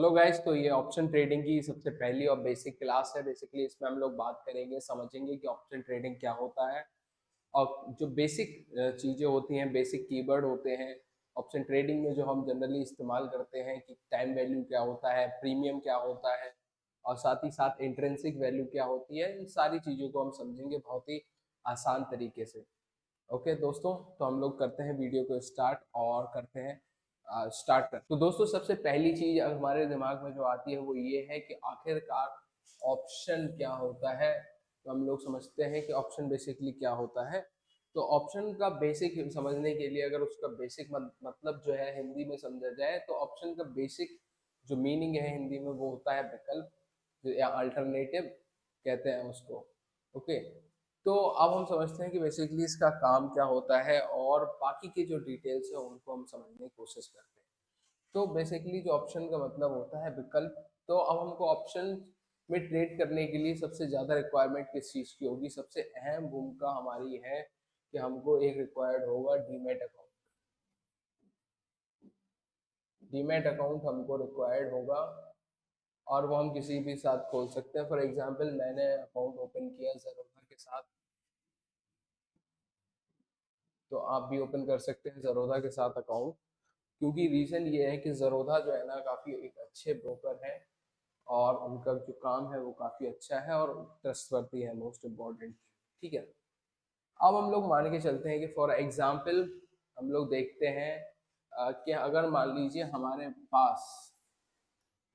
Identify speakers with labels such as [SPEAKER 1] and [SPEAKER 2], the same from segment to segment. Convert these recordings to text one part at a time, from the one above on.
[SPEAKER 1] Hello guys, तो ये option trading की सबसे पहली और बेसिक क्लास है। बेसिकली इसमें हम लोग बात करेंगे, समझेंगे कि ऑप्शन ट्रेडिंग क्या होता है और जो बेसिक चीज़ें होती हैं, बेसिक कीवर्ड होते हैं ऑप्शन ट्रेडिंग में जो हम जनरली इस्तेमाल करते हैं कि टाइम वैल्यू क्या होता है, प्रीमियम क्या होता है और साथ ही साथ इंट्रिंसिक वैल्यू क्या होती है। इन सारी चीज़ों को हम समझेंगे बहुत ही आसान तरीके से। ओके दोस्तों, तो हम लोग करते हैं वीडियो को स्टार्ट और करते हैं स्टार्ट कर। तो दोस्तों, सबसे पहली चीज हमारे दिमाग में जो आती है वो ये है कि आखिरकार ऑप्शन क्या होता है। तो हम लोग समझते हैं कि ऑप्शन बेसिकली क्या होता है। तो ऑप्शन का बेसिक समझने के लिए अगर उसका बेसिक मतलब जो है हिंदी में समझा जाए, तो ऑप्शन का बेसिक जो मीनिंग है हिंदी में वो होता है विकल्प या अल्टरनेटिव कहते हैं उसको। ओके, तो अब हम समझते हैं कि बेसिकली इसका काम क्या होता है और बाकी की जो डिटेल्स है उनको हम समझने की कोशिश करते हैं। तो बेसिकली जो ऑप्शन का मतलब होता है विकल्प। तो अब हमको ऑप्शन में ट्रेड करने के लिए सबसे ज़्यादा रिक्वायरमेंट किस चीज़ की होगी? सबसे अहम भूमिका हमारी है कि हमको एक रिक्वायर्ड होगा डीमैट अकाउंट। डीमैट अकाउंट हमको रिक्वायर्ड होगा और वो हम किसी भी साथ खोल सकते हैं। फॉर एग्जांपल, मैंने अकाउंट ओपन किया ज़रोधा के साथ, तो आप भी ओपन कर सकते हैं ज़रोधा के साथ अकाउंट। क्योंकि रीज़न ये है कि ज़रोधा जो है ना काफ़ी एक अच्छे ब्रोकर है और उनका जो काम है वो काफ़ी अच्छा है और ट्रस्टवर्दी है, मोस्ट इम्पॉर्टेंट। ठीक है, अब हम लोग मान के चलते हैं कि फॉर एग्जांपल हम लोग देखते हैं कि अगर मान लीजिए हमारे पास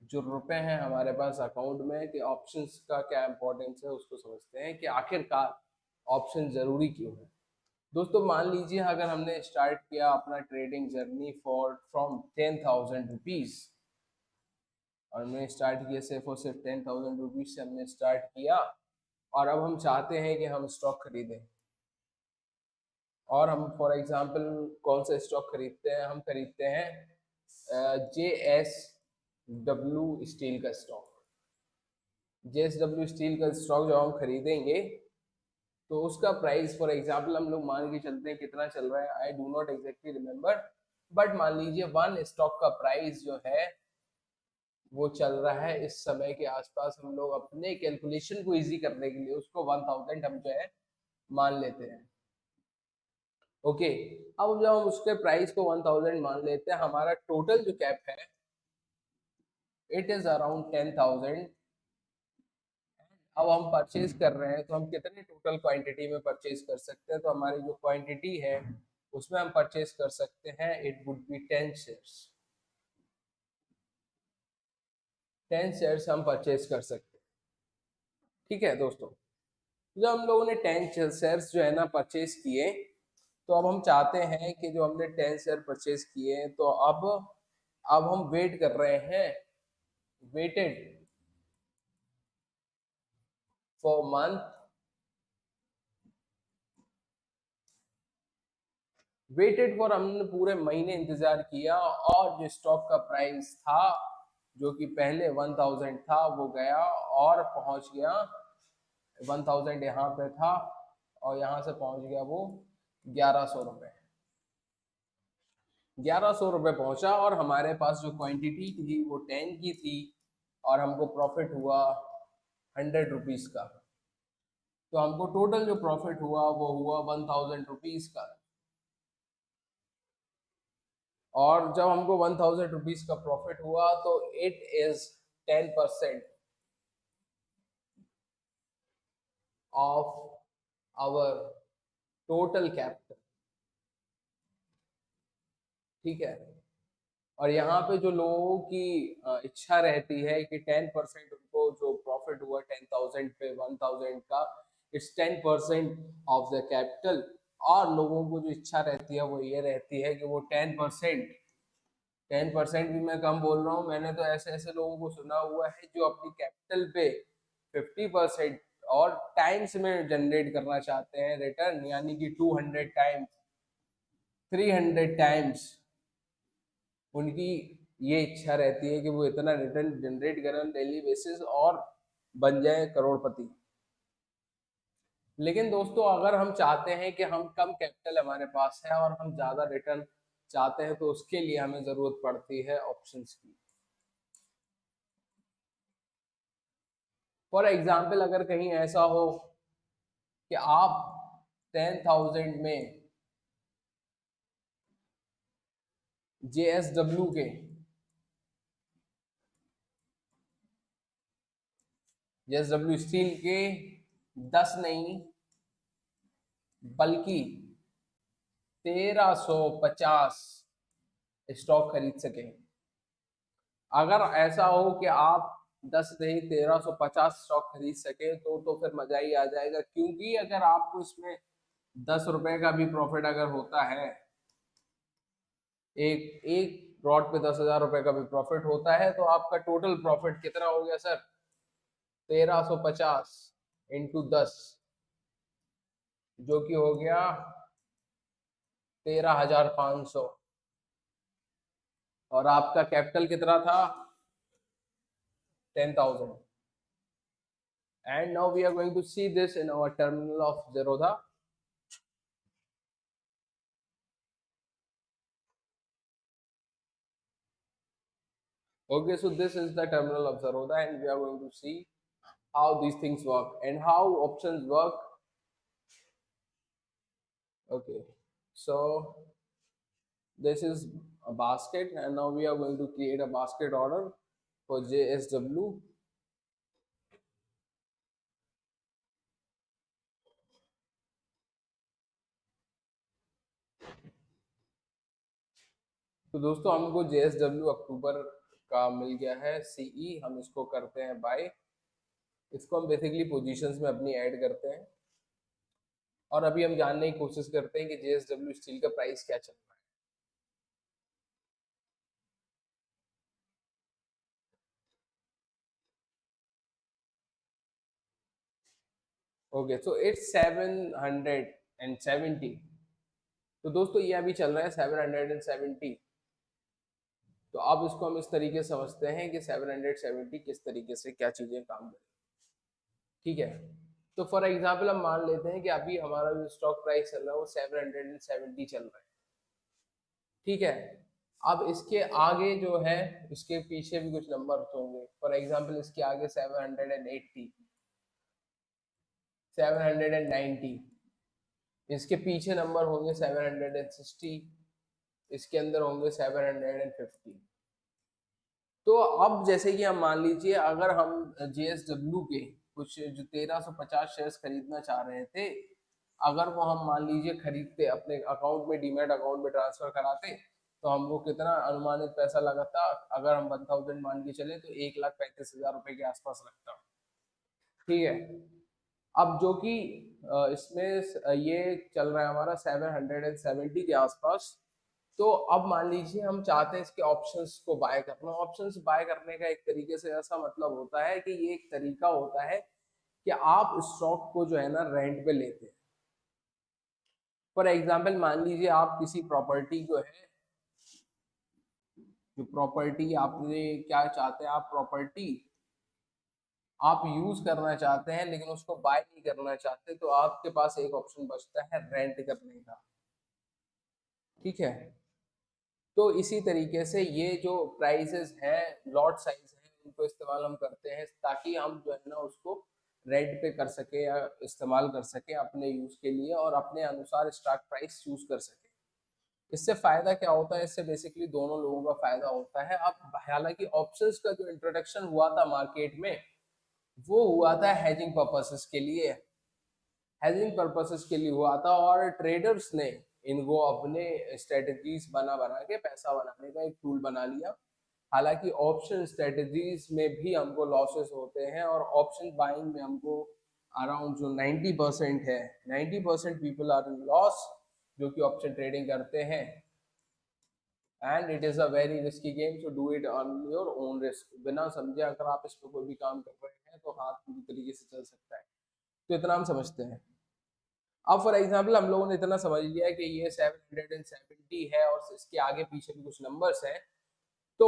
[SPEAKER 1] जो रुपए हैं हमारे पास अकाउंट में, कि ऑप्शंस का क्या इंपॉर्टेंस है उसको समझते हैं कि आखिरकार ऑप्शन ज़रूरी क्यों है। दोस्तों, मान लीजिए अगर हमने स्टार्ट किया अपना trading journey for from 10,000 rupees और हमने स्टार्ट किया सिर्फ और सिर्फ 10,000 रुपीज़ से हमने स्टार्ट किया और अब हम चाहते हैं कि हम स्टॉक खरीदें। और हम फॉर एग्जांपल कौन सा स्टॉक खरीदते हैं? हम खरीदते हैं JSW स्टील का स्टॉक। JSW स्टील का स्टॉक जब हम खरीदेंगे तो उसका प्राइस फॉर एग्जांपल हम लोग मान के चलते हैं कितना चल रहा है, I do not exactly remember, but मान लीजिए वन स्टॉक का प्राइस जो है वो चल रहा है इस समय के आसपास। हम लोग अपने कैलकुलेशन को इजी करने के लिए उसको 1000 हम जो है मान लेते हैं। ओके, अब जब हम उसके प्राइस को 1000 मान लेते हैं, हमारा टोटल जो कैप है इट इज अराउंड 10,000। अब हम परचेज कर रहे हैं तो हम कितने टोटल क्वांटिटी में परचेज कर सकते हैं? तो हमारी जो क्वांटिटी है उसमें हम परचेज कर सकते हैं, it would be 10 shares. 10 shares हम परचेज कर सकते हैं। ठीक है दोस्तों, जब हम लोगों ने 10 शेयर्स जो है ना परचेज किए, तो अब हम चाहते हैं कि जो हमने 10 शेयर परचेज किए तो अब हम वेट कर रहे हैं, waited for month, waited for, हमने पूरे महीने इंतजार किया और जो स्टॉक का प्राइस था जो कि पहले 1000 था वो गया और पहुंच गया 1000 यहाँ पे था और यहाँ से पहुंच गया वो 1100 रुपये। 1100 रुपये पहुंचा और हमारे पास जो क्वांटिटी थी वो 10 की थी और हमको प्रॉफिट हुआ 100 रुपीज़ का। तो हमको टोटल जो प्रॉफिट हुआ वो हुआ 1000 रुपीज़ का। और जब हमको 1000 रुपीज़ का प्रॉफिट हुआ तो it is 10% of our total capital. ठीक है, और यहाँ पे जो लोगों की इच्छा रहती है कि 10% उनको जो प्रॉफिट हुआ 10,000 पे 1000 का, इट्स 10% ऑफ द कैपिटल। और लोगों को जो इच्छा रहती है वो ये रहती है कि वो 10%, 10% भी मैं कम बोल रहा हूँ, मैंने तो ऐसे ऐसे लोगों को सुना हुआ है जो अपनी कैपिटल पे 50% और टाइम्स में जनरेट करना चाहते हैं रिटर्न, यानी कि 200 टाइम्स, 300 टाइम्स। उनकी ये इच्छा रहती है कि वो इतना रिटर्न जनरेट करें डेली बेसिस और बन जाए करोड़पति। लेकिन दोस्तों, अगर हम चाहते हैं कि हम कम कैपिटल हमारे पास है और हम ज़्यादा रिटर्न चाहते हैं तो उसके लिए हमें ज़रूरत पड़ती है ऑप्शंस की। फॉर एग्जाम्पल अगर कहीं ऐसा हो कि आप 10,000 में JSW के JSW स्टील के 10 नहीं बल्कि 1350 स्टॉक खरीद सके। अगर ऐसा हो कि आप 10 नहीं 1350 स्टॉक खरीद सके तो फिर मजा ही आ जाएगा, क्योंकि अगर आपको इसमें 10 रुपए का भी प्रॉफिट अगर होता है, एक एक रॉड पे 10,000 रुपए का भी प्रॉफिट होता है, तो आपका टोटल प्रॉफिट कितना हो गया सर? 1350 इंटू 10, जो कि हो गया 13,500। और आपका कैपिटल कितना था? 10,000। And now we are going to see this in our terminal of Zerodha. Okay, so this is the terminal of Zerodha, and we are going to see how these things work and how options work. Okay, so this is a basket, and now we are going to create a basket order for JSW. तो दोस्तों हमको JSW अक्टूबर का मिल गया है CE, हम इसको करते हैं बाय। इसको हम बेसिकली पोजीशंस में अपनी ऐड करते हैं, और अभी हम जानने की कोशिश करते हैं कि JSW स्टील का प्राइस क्या चल रहा है। Okay, so it's 770। तो दोस्तों ये अभी चल रहा है 770। तो अब इसको हम इस तरीके से समझते हैं कि 770 किस तरीके से क्या चीजें काम करें। ठीक है, तो फॉर एग्जाम्पल हम मान लेते हैं कि अभी हमारा जो स्टॉक प्राइस चल रहा है वो 770 चल रहा है। ठीक है, अब इसके आगे जो है, इसके पीछे भी कुछ नंबर होंगे। फॉर एग्जाम्पल इसके आगे 780, 790, इसके पीछे नंबर होंगे 760, इसके अंदर होंगे 750। तो अब जैसे कि हम मान लीजिए अगर हम JSW के कुछ जो 1350 शेयर्स खरीदना चाह रहे थे, अगर वो हम मान लीजिए खरीदते अपने अकाउंट में, डीमैट अकाउंट में ट्रांसफर कराते, तो हमको कितना अनुमानित पैसा लगा था? अगर हम 1000 मान के चले तो 1,35,000 रुपए के आसपास लगता। ठीक है, अब जो कि इसमें ये चल रहा है हमारा 770 के आसपास। तो अब मान लीजिए हम चाहते हैं इसके ऑप्शंस को बाय करना। ऑप्शंस बाय करने का एक तरीके से ऐसा मतलब होता है कि ये एक तरीका होता है कि आप स्टॉक को जो है ना रेंट पे लेते हैं। फॉर एग्जाम्पल मान लीजिए आप किसी प्रॉपर्टी जो है, जो प्रॉपर्टी आपने क्या चाहते हैं, आप प्रॉपर्टी आप यूज करना चाहते हैं लेकिन उसको बाय नहीं करना चाहते, तो आपके पास एक ऑप्शन बचता है रेंट करने का। ठीक है, तो इसी तरीके से ये जो प्राइसेस हैं, लॉट साइज है, उनको इस्तेमाल हम करते हैं ताकि हम जो है ना उसको रेंट पे कर सके या इस्तेमाल कर सके अपने यूज के लिए, और अपने अनुसार स्टॉक प्राइस चूज कर सके। इससे फायदा क्या होता है? इससे बेसिकली दोनों लोगों का फायदा होता है। अब हालांकि ऑप्शंस का जो इंट्रोडक्शन हुआ था मार्केट में, वो हुआ था हेजिंग पर्पसेस के लिए, हेजिंग पर्पसेस के लिए हुआ था, और ट्रेडर्स ने इनको अपने स्ट्रेटजीज बना बना के पैसा बनाने का एक टूल बना लिया। हालांकि ऑप्शन स्ट्रेटजीज में भी हमको लॉसेस होते हैं, और ऑप्शन बाइंग में हमको अराउंड जो 90% है, 90% पीपल आर इन लॉस जो कि ऑप्शन ट्रेडिंग करते हैं। And it is a very risky game, so do it on your own risk. बिना समझे अगर आप इस पर कोई भी काम कर रहे हैं तो हाथ पूरी तरीके से चल सकता है। तो इतना हम समझते हैं। अब फॉर एग्जाम्पल हम लोगों ने इतना समझ लिया कि ये 770 है और इसके आगे पीछे भी कुछ नंबर्स हैं। तो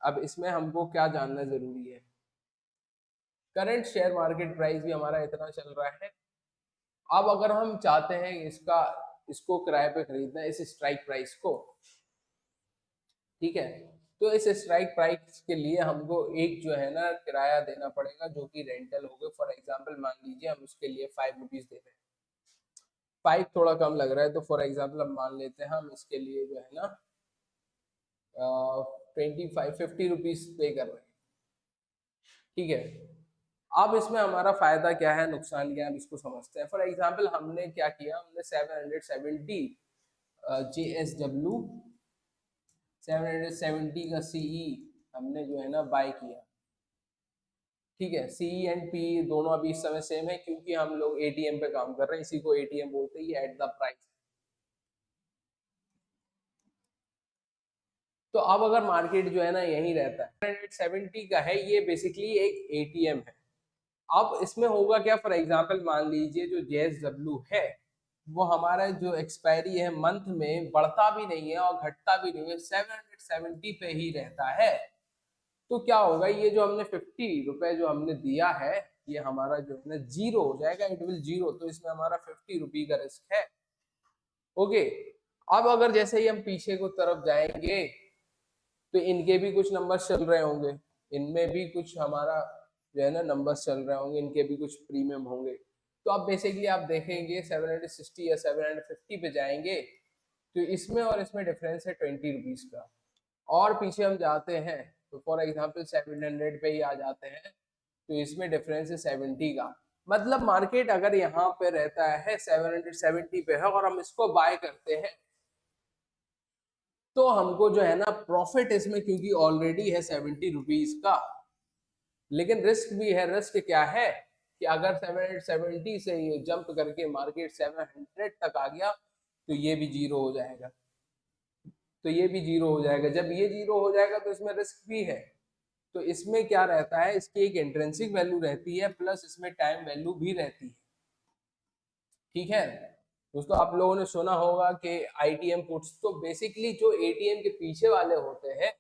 [SPEAKER 1] अब इसमें हमको क्या जानना जरूरी है? करंट शेयर मार्केट प्राइस भी हमारा इतना चल रहा है। अब अगर हम चाहते हैं इसको किराए पे खरीदना है, इस स्ट्राइक प्राइस को, ठीक है, तो इस स्ट्राइक प्राइस के लिए हमको एक जो है ना किराया देना पड़ेगा, जो कि रेंटल हो गए। फॉर एग्जाम्पल मान लीजिए हम उसके लिए 5 रुपीज दे रहे हैं, 5 थोड़ा कम लग रहा है, तो फॉर एग्जाम्पल हम मान लेते हैं हम इसके लिए जो है ना 50 रुपीज पे कर रहे हैं, ठीक है। अब इसमें हमारा फायदा क्या है, नुकसान क्या है, हम इसको समझते हैं। फॉर एग्जाम्पल हमने क्या किया, हमने 770 JSW 770 का CE हमने जो है ना बाय किया, ठीक है। CE एंड PE दोनों अभी इस समय सेम है, क्योंकि हम लोग ATM पे काम कर रहे हैं, इसी को ATM बोलते हैं, ये एट द प्राइस। तो अब अगर मार्केट जो है ना यही रहता है 770 का है, ये बेसिकली एक ATM है। अब इसमें होगा क्या, फॉर एग्जाम्पल मान लीजिए जो JSW है वो हमारा जो एक्सपायरी है मंथ में बढ़ता भी नहीं है और घटता भी नहीं है, 770 पे ही रहता है। तो क्या होगा, ये जो हमने 50 रुपए जो हमने दिया है, ये हमारा जो है ना जीरो हो जाएगा, इट विल जीरो। तो इसमें हमारा 50 रुपी का रिस्क है, ओके। अब अगर जैसे ही हम पीछे को तरफ जाएंगे तो इनके भी कुछ नंबर्स चल रहे होंगे, इनमें भी कुछ हमारा जो है ना नंबर्स चल रहे होंगे, इनके भी कुछ प्रीमियम होंगे। तो अब बेसिकली आप देखेंगे 760 या 750 पे जाएंगे, तो इसमें और इसमें डिफरेंस है 20 रुपीज का। और पीछे हम जाते हैं तो फॉर एग्जाम्पल 700 पे ही आ जाते हैं, तो इसमें डिफरेंस है 70 का। मतलब मार्केट अगर यहाँ पे रहता है 770 पे है और हम इसको बाय करते हैं, तो हमको जो है ना प्रॉफिट इसमें क्योंकि ऑलरेडी है 70 रुपीज का। लेकिन रिस्क भी है, रिस्क क्या है कि अगर 770 से ये जंप करके मार्केट 700 तक आ गया, तो ये भी जीरो हो जाएगा, तो ये भी जीरो हो जाएगा। जब ये जीरो हो जाएगा तो इसमें रिस्क भी है। तो इसमें क्या रहता है, इसकी एक इंट्रिंसिक वैल्यू रहती है, प्लस इसमें टाइम वैल्यू भी रहती है, ठीक है। दोस्तों आप लोगों ने सुना होगा कि ITM पुट्स, तो बेसिकली जो ATM के पीछे वाले होते हैं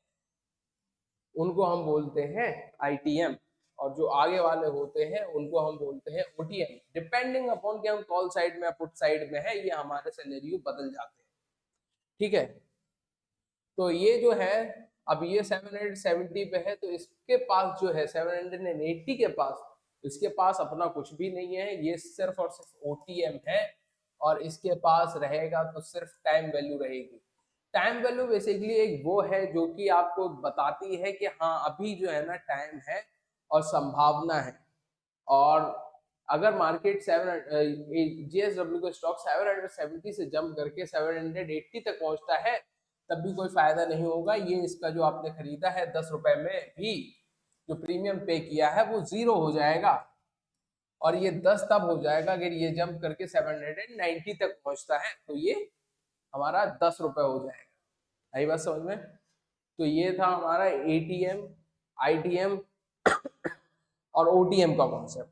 [SPEAKER 1] उनको हम बोलते हैं ITM, और जो आगे वाले होते हैं उनको हम बोलते हैं OTM। डिपेंडिंग अपॉन कि हम कॉल साइड में पुट साइड में है, ये हमारे सिनेरियो बदल जाते हैं, ठीक है। तो ये जो है, अब ये 770 पे है, तो इसके पास जो है 780 के पास, इसके पास अपना कुछ भी नहीं है, ये सिर्फ और सिर्फ OTM है। और इसके पास रहेगा तो सिर्फ टाइम वैल्यू रहेगी। टाइम वैल्यू बेसिकली एक वो है जो कि आपको बताती है कि हाँ अभी जो है ना टाइम है और संभावना है। और अगर मार्केट JSW का स्टॉक 770 से जंप करके 780 तक पहुंचता है, तब भी कोई फायदा नहीं होगा। ये इसका जो आपने खरीदा है 10 रुपए में भी जो प्रीमियम पे किया है वो जीरो हो जाएगा, और ये 10 तब हो जाएगा अगर ये जंप करके 790 तक पहुंचता है, तो ये हमारा 10 रुपए हो जाएगा। आई बात समझ में। तो ये था हमारा ATM, ITM और OTM का कॉन्सेप्ट।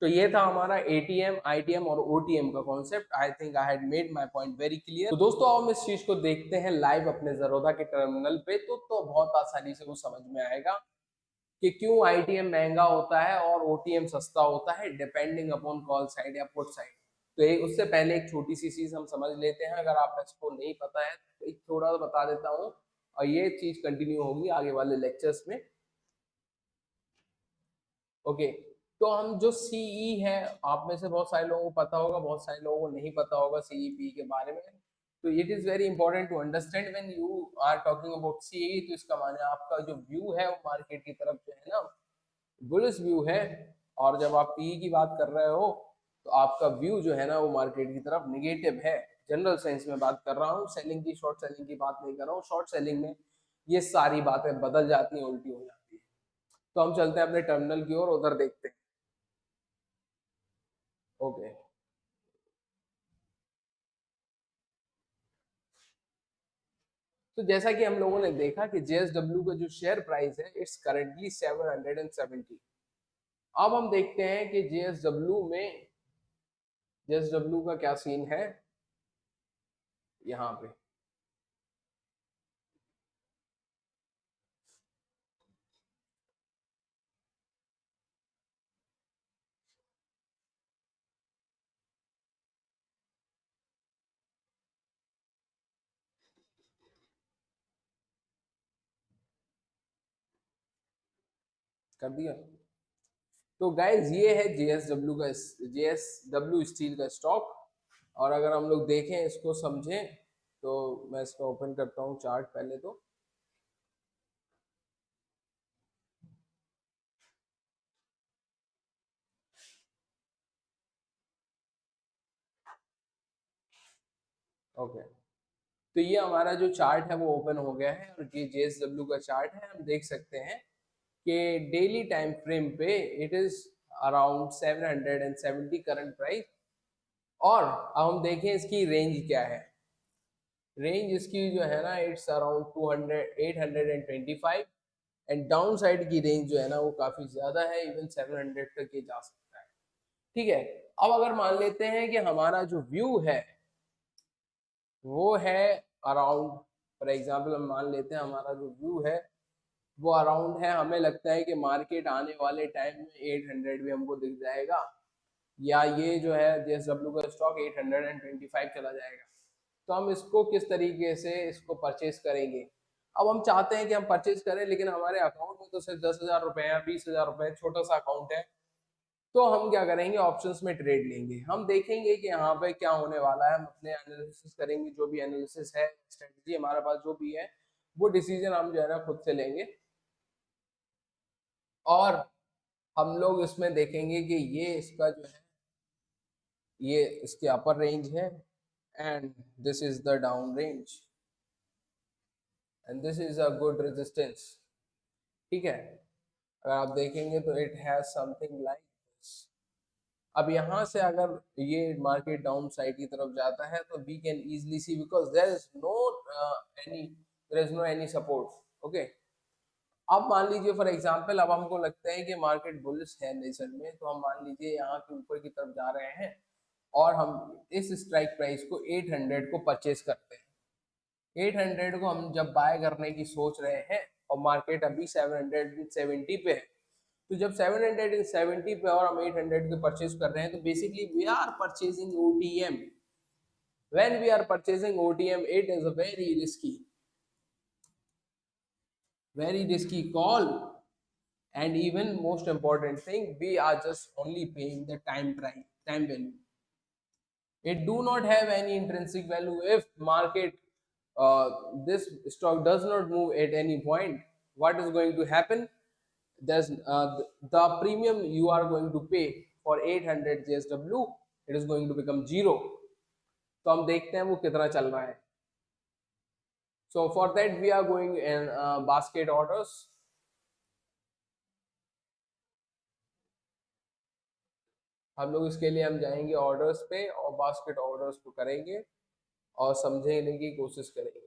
[SPEAKER 1] तो ये था हमारा ATM, ITM और OTM का concept. I think I had made my point very clear. तो दोस्तों अब हम इस चीज को देखते हैं लाइव अपने ज़रोधा के टर्मिनल पे, तो बहुत आसानी से वो समझ में आएगा कि क्यों ITM महंगा होता है और OTM सस्ता होता है, डिपेंडिंग अपॉन कॉल साइड या पुट साइड। तो उससे पहले एक छोटी सी चीज हम समझ लेते हैं, अगर आप इसको नहीं पता है तो एक थोड़ा बता देता हूँ, और ये चीज कंटिन्यू होगी आगे वाले लेक्चर्स में, ओके। तो हम जो CE है, आप में से बहुत सारे लोगों को पता होगा, बहुत सारे लोगों को नहीं पता होगा CEP के बारे में। तो it is very important to understand when you are talking about CE। तो इसका माने आपका जो व्यू है वो मार्केट की तरफ जो है ना बुलिश व्यू है, और जब आप PE की बात कर रहे हो तो आपका व्यू जो है ना वो मार्केट की तरफ निगेटिव है। जनरल सेंस में बात कर रहा हूँ, सेलिंग की, शॉर्ट सेलिंग की बात नहीं कर रहा हूँ। शॉर्ट सेलिंग में ये सारी बातें बदल जाती हैं, उल्टी हो जाती है। तो हम चलते हैं अपने टर्मिनल की ओर, उधर देखते हैं, ओके। तो जैसा कि हम लोगों ने देखा कि JSW का जो शेयर प्राइस है इट्स करेंटली 770। अब हम देखते हैं कि JSW का क्या सीन है यहाँ पे। कर दिया। तो गाइज ये है जेएसडब्ल्यू स्टील का स्टॉक। और अगर हम लोग देखें इसको समझें तो मैं इसका ओपन करता हूँ चार्ट पहले तो। ओके, तो ये हमारा जो चार्ट है वो ओपन हो गया है और ये जेएसडब्ल्यू का चार्ट है। हम देख सकते हैं कि डेली टाइम फ्रेम पे it is around 770 current price. और अब हम देखें इसकी रेंज क्या है। रेंज इसकी जो है ना it's around 200 825। And down side की रेंज जो है ना वो काफी ज्यादा है, इवन 700 तक ये जा सकता है। ठीक है, अब अगर मान लेते हैं कि हमारा जो व्यू है वो है अराउंड, फॉर एग्जांपल हम मान लेते हैं हमारा जो व्यू है वो अराउंड है, हमें लगता है कि मार्केट आने वाले टाइम में 800 भी हमको दिख जाएगा, या ये जो है जेएसडब्ल्यू का स्टॉक 825 चला जाएगा। तो हम इसको किस तरीके से इसको परचेज करेंगे। अब हम चाहते हैं कि हम परचेज करें, लेकिन हमारे अकाउंट में तो सिर्फ 10,000 रुपए या 20,000 रुपए, छोटा सा अकाउंट है। तो हम क्या करेंगे, ऑप्शंस में ट्रेड लेंगे। हम देखेंगे कि यहाँ पे क्या होने वाला है, हम अपने एनालिसिस करेंगे, जो भी एनालिसिस है, स्ट्रेटजी हमारे पास जो भी है, वो डिसीजन हम जो है ना खुद से लेंगे। और हम लोग इसमें देखेंगे कि ये इसका जो है ये इसके अपर रेंज है, and this is the down range, and this is a good resistance. ठीक है, अगर आप देखेंगे तो it has something like this. अब यहाँ से अगर ये मार्केट डाउन साइड की तरफ जाता है तो we can easily see, because there is no any support. Okay, अब मान लीजिए फॉर एग्जांपल, अब हमको लगता है कि मार्केट बुलिश है नेचर में, तो हम मान लीजिए यहाँ के ऊपर की तरफ जा रहे हैं और हम इस स्ट्राइक प्राइस को 800 को परचेज करते हैं। 800 को हम जब बाय करने की सोच रहे हैं और मार्केट अभी 770 पे है, तो जब 770 पे और हम 800 के परचेज कर रहे हैं, तो basically we are purchasing OTM. When we are purchasing OTM it is a very risky call. And even most important thing, we are just only paying the time value. It do not have any intrinsic value. If market uh, this stock does not move at any point, what is going to happen? There's the premium you are going to pay for 800 JSW, it is going to become zero. तो हम देखते हैं वो कितना चल रहा है। So for that we are going in basket orders. हम लोग इसके लिए हम जाएंगे ऑर्डर्स पे और बास्केट ऑर्डर्स को करेंगे और समझने की कोशिश करेंगे।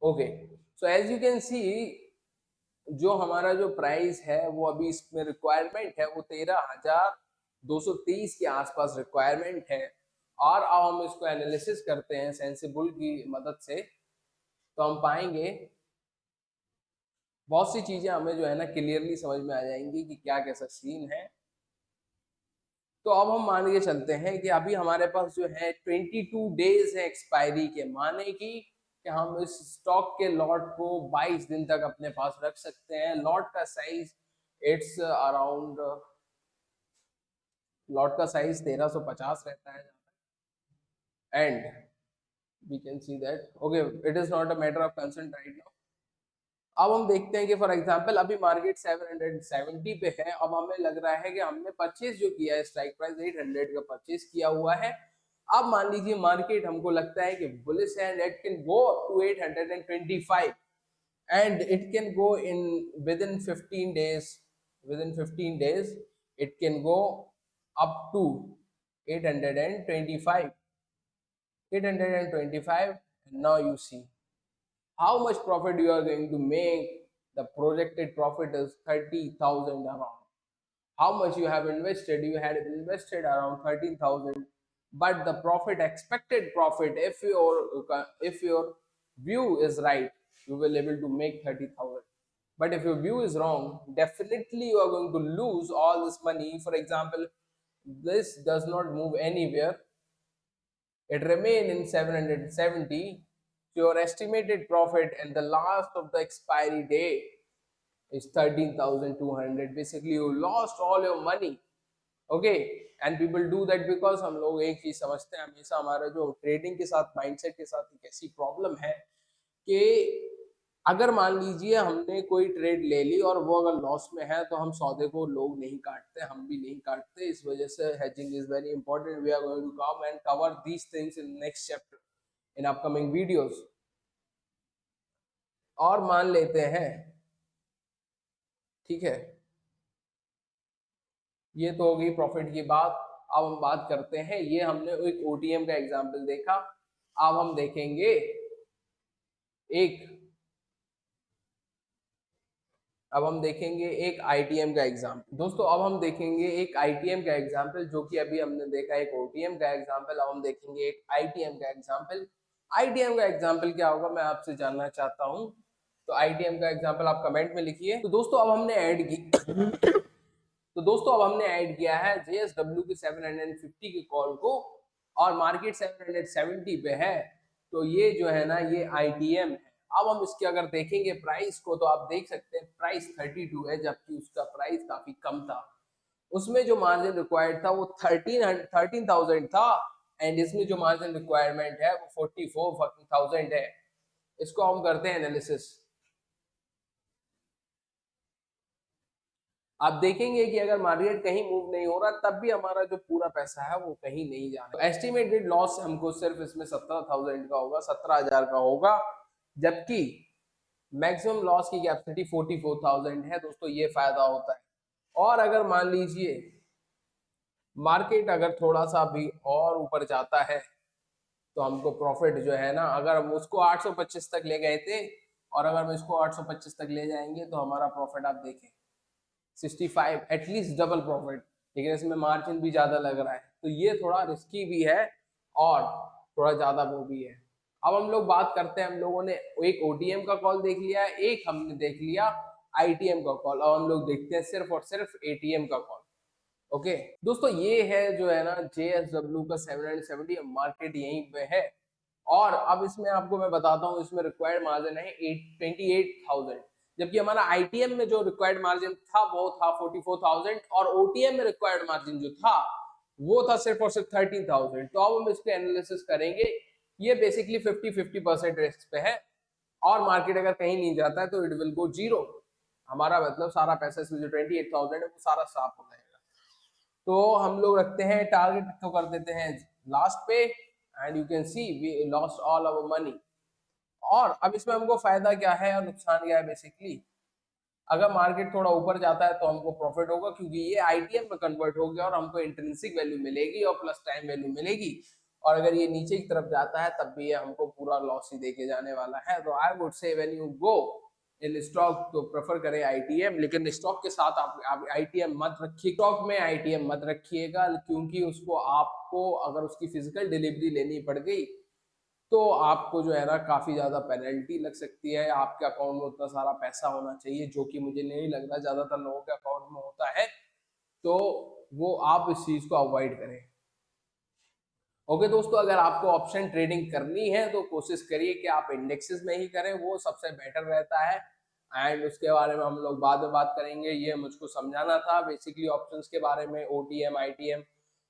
[SPEAKER 1] Okay, so as you can see, जो हमारा जो प्राइस है वो अभी इसमें रिक्वायरमेंट है वो 13,223 के आसपास रिक्वायरमेंट है। और अब हम इसको एनालिसिस करते हैं सेंसिबल की मदद से, तो हम पाएंगे बहुत सी चीजें हमें जो है ना क्लियरली समझ में आ जाएंगी कि क्या कैसा सीन है। तो अब हम मान के चलते हैं कि अभी हमारे पास जो है 22 डेज है एक्सपायरी के, माने कि हम इस स्टॉक के लॉट को 22 दिन तक अपने पास रख सकते हैं। लॉट का साइज इट्स अराउंड, लॉट का साइज 1350 रहता है, and we can see that okay it is not a matter of concern right now. अब हम देखते हैं कि फॉर एग्जांपल अभी मार्केट 770 पे है। अब हमें लग रहा है कि हमने परचेज जो किया है, स्ट्राइक प्राइस 800 का परचेज किया हुआ है। अब मान लीजिए मार्केट हमको लगता है कि बुलिश है, and it can go up to 825, and it can go in within 15 days, within 15 days it can go up to 825, 825। now you see how much profit you are going to make. The projected profit is 30,000 around. How much you have invested? You had invested around 13,000, but the profit, expected profit, if your view is right, you will able to make 30,000. But if your view is wrong, definitely you are going to lose all this money. For example, this does not move anywhere, it remain in 770. So your estimated profit and the last of the expiry day is 13,200. Basically you lost all your money. Okay and people do that because हम लोग एक चीज समझते हैं हमेशा, हमारा जो trading के साथ माइंडसेट के साथ एक ऐसी प्रॉब्लम है कि अगर मान लीजिए हमने कोई ट्रेड ले ली और वो अगर लॉस में है तो हम सौदे को लोग नहीं काटते, हम भी नहीं काटते। इस वजह से hedging is very important. We are going to come and cover these things in next chapter in upcoming videos. और मान लेते हैं, ठीक है, ये तो हो गई प्रॉफिट की बात। अब हम बात करते हैं, ये हमने एक ओटीएम का एग्जांपल देखा, अब हम देखेंगे एक अब हम देखेंगे एक आईटीएम का एग्जांपल। दोस्तों अब हम देखेंगे एक आईटीएम का एग्जांपल, जो कि अभी हमने देखा एक ओटीएम का एग्जांपल, अब हम देखेंगे एक आईटीएम का एग्जांपल। आईटीएम का एग्जांपल क्या होगा मैं आपसे जानना चाहता हूं, तो आईटीएम का एग्जांपल आप कमेंट में लिखिए। तो दोस्तों अब हमने ऐड की तो दोस्तों अब हमने ऐड किया है JSW की 750 की कॉल को, और मार्केट 770 पे है, तो ये जो है ना ये ITM है। अब हम इसके अगर देखेंगे प्राइस को, तो आप देख सकते हैं प्राइस 32 है, जबकि उसका प्राइस काफी कम था। उसमें जो मार्जिन रिक्वायर्ड था वो 13,000 था, एंड इसमें जो मार्जिन रिक्वायरमेंट है वो 44,000 है। इसको हम करते हैं एनालिसिस। आप देखेंगे कि अगर मार्केट कहीं मूव नहीं हो रहा तब भी हमारा जो पूरा पैसा है वो कहीं नहीं जा रहा। तो एस्टिमेटेड लॉस हमको सिर्फ इसमें 17,000 का होगा, 17,000 का होगा, जबकि मैक्सिमम लॉस की कैपेसिटी 44,000 है। दोस्तों ये फायदा होता है। और अगर मान लीजिए मार्केट अगर थोड़ा सा भी और ऊपर जाता है तो हमको प्रॉफिट जो है ना, अगर हम उसको 825 तक ले गए थे और अगर हम इसको 825 तक ले जाएंगे तो हमारा प्रॉफिट आप देखें 65, एटलीस्ट डबल प्रॉफिट। लेकिन इसमें मार्जिन भी ज्यादा लग रहा है, तो ये थोड़ा रिस्की भी है और थोड़ा ज्यादा वो भी है। अब हम लोग बात करते हैं, हम लोगों ने एक ओटीएम का कॉल देख लिया, एक हमने देख लिया आईटीएम का कॉल, और हम लोग देखते हैं सिर्फ और सिर्फ एटीएम का कॉल। ओके दोस्तों, ये है जो है ना JSW का 770, मार्केट यहीं पे है। और अब इसमें आपको मैं बताता हूँ, इसमें रिक्वायर्ड मार्जिन है 28,000, जबकि हमारा आईटीएम में जो रिक्वायर्ड मार्जिन था वो था 44,000, और ओटीएम में रिक्वायर्ड मार्जिन जो था वो था सिर्फ और सिर्फ 13,000। तो अब हम इसके एनालिसिस करेंगे। ये बेसिकली 50-50% रिस्क पे है, और मार्केट अगर कहीं नहीं जाता है तो इट विल गो जीरो। हमारा मतलब सारा पैसा इसमें जो 28,000 है वो सारा साफ हो जाएगा। तो हम लोग रखते हैं टारगेट को कर देते हैं लास्ट पे, and you can see we lost all our money. और अब इसमें हमको फायदा क्या है और नुकसान क्या है। बेसिकली अगर मार्केट थोड़ा ऊपर जाता है तो हमको प्रॉफिट होगा, क्योंकि ये आईटीएम में कन्वर्ट हो गया और हमको इंट्रिंसिक वैल्यू मिलेगी और प्लस टाइम वैल्यू मिलेगी। और अगर ये नीचे की तरफ जाता है तब भी ये हमको पूरा लॉस ही देके जाने वाला है। तो I would say when you go in stock तो प्रेफर करें आईटीएम, लेकिन स्टॉक के साथ आप आईटीएम मत रखिए, स्टॉक में आईटीएम मत रखिएगा, क्योंकि उसको आपको अगर उसकी फिजिकल डिलीवरी लेनी पड़ गई तो आपको जो है ना काफी ज्यादा पेनल्टी लग सकती है। आपके अकाउंट में उतना सारा पैसा होना चाहिए, जो कि मुझे नहीं लगता ज्यादातर लोगों के अकाउंट में होता है। तो वो आप इस चीज को अवॉइड करें। ओके दोस्तों, अगर आपको ऑप्शन ट्रेडिंग करनी है तो कोशिश करिए कि आप इंडेक्सेस में ही करें, वो सबसे बेटर रहता है। एंड उसके बारे में हम लोग बाद में बात करेंगे। ये मुझको समझाना था बेसिकली ऑप्शंस के बारे में, ओटीएम, आईटीएम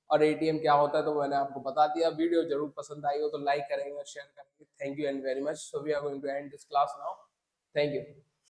[SPEAKER 1] और एटीएम क्या होता है, तो मैंने आपको बता दिया। वीडियो जरूर पसंद आई हो तो लाइक करेंगे, शेयर करेंगे। Thank you and very much. So we are going to end this class now. Thank you.